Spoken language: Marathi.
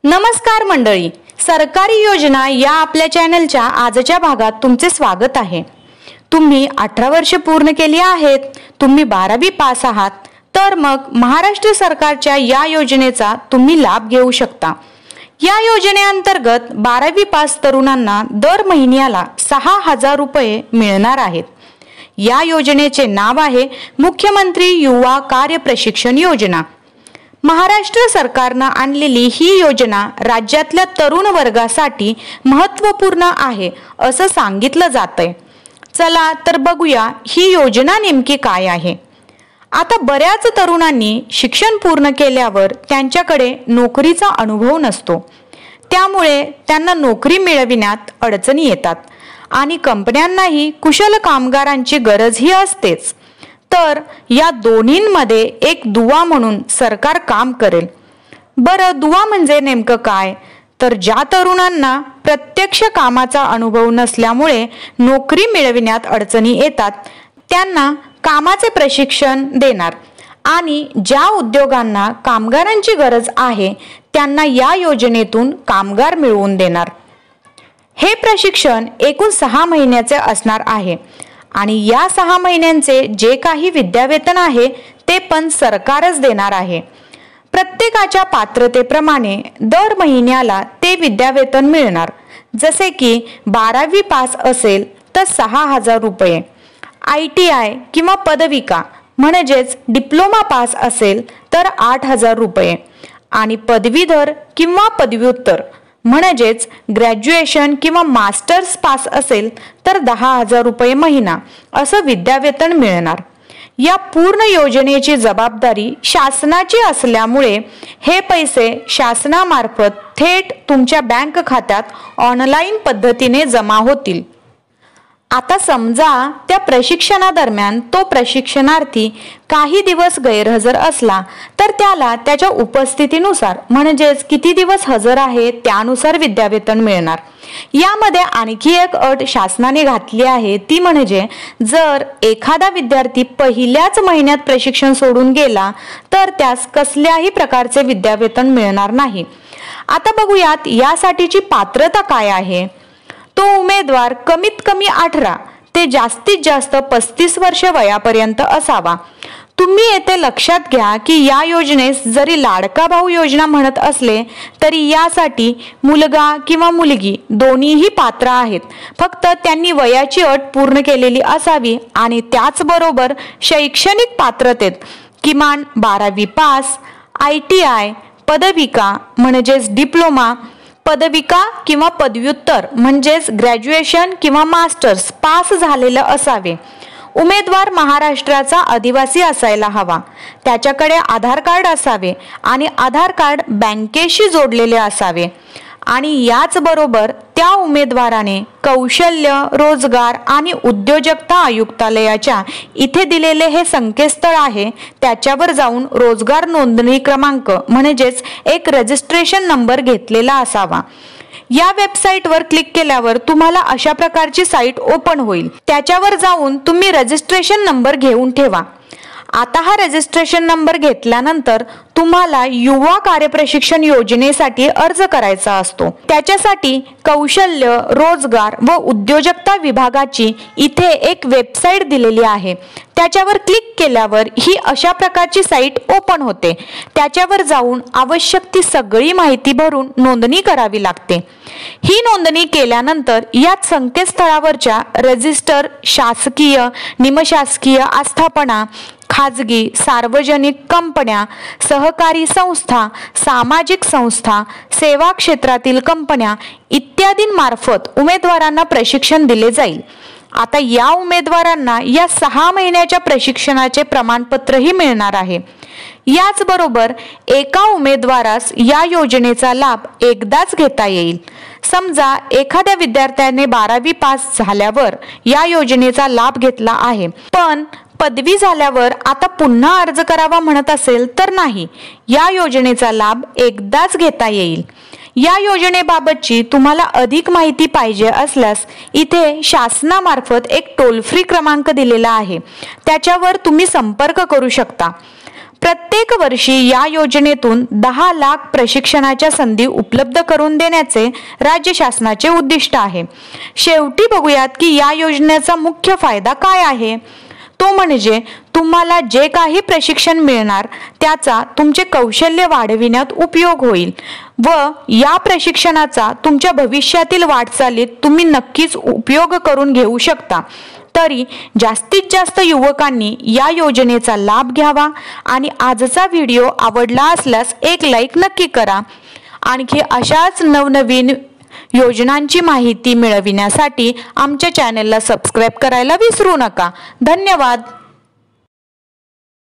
नमस्कार मंडळी, सरकारी योजना या आपल्या चॅनलच्या आजच्या भागात तुमचे स्वागत आहे। तुम्ही 18 वर्षे पूर्ण केली आहेत, तुम्ही 12वी पास आहात, तर मग महाराष्ट्र सरकारच्या या योजनेचा तुम्ही लाभ घेऊ शकता। या योजनेअंतर्गत 12वी पास तरुणांना दर महिन्याला 6000 रुपये मिळणार आहेत। या योजनेचे नाव आहे मुख्यमंत्री युवा कार्य प्रशिक्षण योजना। महाराष्ट्र सरकारने आणलेली ही योजना राज्यातल्या तरुण वर्गासाठी महत्त्वपूर्ण आहे असं सांगितलं जातंय। चला तर बघूया ही योजना नेमकी काय आहे। आता बऱ्याच तरुणांनी शिक्षण पूर्ण केल्यावर त्यांच्याकडे नोकरीचा अनुभव नसतो, त्यामुळे त्यांना नोकरी मिळविण्यात अडचणी येतात आणि कंपन्यांनाही कुशल कामगारांची गरजही असतेच। तर या दोन्हींमध्ये एक दुवा म्हणून सरकार काम करेल। बरं, दुवा म्हणजे नेमकं काय? तर ज्या तरुणांना प्रत्यक्ष कामाचा अनुभव नसल्यामुळे नोकरी मिळविण्यात अडचणी येतात त्यांना कामाचे प्रशिक्षण देणार आणि ज्या उद्योगांना कामगारांची गरज आहे त्यांना या योजनेतून कामगार मिळवून देणार। हे प्रशिक्षण एकूण 6 महिन्याचे असणार आहे आणि या 6 महिन्यांचे जे काही विद्यावेतन आहे ते पण सरकारच देणार आहे। प्रत्येकाच्या पात्रतेप्रमाणे दर महिन्याला ते विद्यावेतन मिळणार। जसे की 12वी पास असेल तर 6000 रुपये, ITI किंवा पदविका म्हणजेच डिप्लोमा पास असेल तर 8000 रुपये आणि पदवीधर किंवा पदव्युत्तर म्हणजेच ग्रॅज्युएशन किंवा मास्टर्स पास असेल तर 10000 रुपये महिना असं विद्यावेतन मिळणार। या पूर्ण योजनेची जबाबदारी शासनाची असल्यामुळे हे पैसे शासनामार्फत थेट तुमच्या बँक खात्यात ऑनलाईन पद्धतीने जमा होतील। आता समजा त्या प्रशिक्षणादरम्यान तो प्रशिक्षणार्थी काही दिवस गैरहजर असला तर त्याला त्याच्या उपस्थितीनुसार म्हणजेच किती दिवस हजर आहे त्यानुसार विद्यावेतन मिळणार। यामध्ये आणखी एक अट शासनाने घातली आहे, ती म्हणजे जर एखादा विद्यार्थी पहिल्याच महिन्यात प्रशिक्षण सोडून गेला तर त्यास कसल्याही प्रकारचे विद्यावेतन मिळणार नाही। आता बघूयात यासाठीची पात्रता काय आहे। तो उमेदवार कमीत कमी 18 ते जास्तीत जास्त 35 वर्ष वयापर्यंत असावा। तुम्ही येथे लक्षात घ्या की या योजनेस जरी लाडका भाऊ योजना म्हणत असले तरी यासाठी मुलगा किंवा मुलगी दोन्हीही पात्र आहेत, फक्त त्यांनी वयाची अट पूर्ण केलेली असावी आणि त्याचबरोबर शैक्षणिक पात्रतेत किमान 12वी पास, ITI, पदविका म्हणजेच डिप्लोमा, पदविका किंवा पदव्युत्तर म्हणजेच ग्रॅज्युएशन किंवा मास्टर्स पास झालेलं असावे। उमेदवार महाराष्ट्राचा आदिवासी असायला हवा, त्याच्याकडे आधार कार्ड असावे आणि आधार कार्ड बँकेशी जोडलेले असावे आणि याचबरोबर त्या उमेदवाराने कौशल्य, रोजगार आणि उद्योजकता आयुक्तालयाच्या इथे दिलेले हे संकेतस्थळ आहे त्याच्यावर जाऊन रोजगार नोंदणी क्रमांक म्हणजेच एक रजिस्ट्रेशन नंबर घेतलेला असावा। या वेबसाईटवर क्लिक केल्यावर तुम्हाला अशा प्रकारची साईट ओपन होईल, त्याच्यावर जाऊन तुम्ही रजिस्ट्रेशन नंबर घेऊन ठेवा। आता हा रजिस्ट्रेशन नंबर घेतल्यानंतर तुम्हाला युवा कार्यप्रशिक्षण योजनेसाठी अर्ज करायचा असतो। त्याच्यासाठी कौशल्य, रोजगार व उद्योजकता विभागाची इथे एक वेबसाईट दिलेली आहे, त्याच्यावर क्लिक केल्यावर ही अशा प्रकारची साईट ओपन होते। त्याच्यावर जाऊन आवश्यक ती सगळी माहिती भरून नोंदणी करावी लागते। ही नोंदणी केल्यानंतर याच संकेतस्थळावरच्या रजिस्टर शासकीय, निमशासकीय आस्थापना, खाजगी, सार्वजनिक कंपन्या, सहकारी संस्था, सामाजिक संस्था, सेवा क्षेत्रातील कंपन्या इत्यादींमार्फत उमेदवारांना प्रशिक्षण दिले जाईल। आता या उमेदवारांना या 6 महिन्याच्या प्रशिक्षणाचे प्रमाणपत्रही मिळणार आहे। याचबरोबर एका उमेदवारास या योजनेचा लाभ एकदाच घेता येईल। समजा एखाद्या विद्यार्थ्याने 12वी पास झाल्यावर या योजनेचा लाभ घेतला आहे, पण पदवी झाल्यावर आता पुन्हा अर्ज करावा म्हणत असेल तर नाही, या योजनेचा लाभ एकदाच घेता येईल। या योजनेबाबतची तुम्हाला अधिक माहिती पाहिजे असल्यास इथे शासनामार्फत एक टोल फ्री क्रमांक दिलेला आहे, त्याच्यावर तुम्ही संपर्क करू शकता। प्रत्येक वर्षी या योजनेतून 10 लाख प्रशिक्षणाच्या संधी उपलब्ध करून देण्याचे राज्य शासनाचे उद्दिष्ट आहे। शेवटी बघूयात की या योजनेचा मुख्य फायदा काय आहे। तो म्हणजे तुम्हाला जे काही प्रशिक्षण मिळणार त्याचा तुमचे कौशल्य वाढविण्यात उपयोग होईल व या प्रशिक्षणाचा तुमच्या भविष्यातील वाटचालीत तुम्ही नक्कीच उपयोग करून घेऊ शकता। तरी जास्तीत जास्त युवकांनी या योजनेचा लाभ घ्यावा आणि आजचा व्हिडिओ आवडला असल्यास एक लाईक नक्की करा। आणखी अशाच नवनवीन योजनांची माहिती मिळविण्यासाठी आमच्या चॅनलला सबस्क्राइब करायला विसरू नका। धन्यवाद।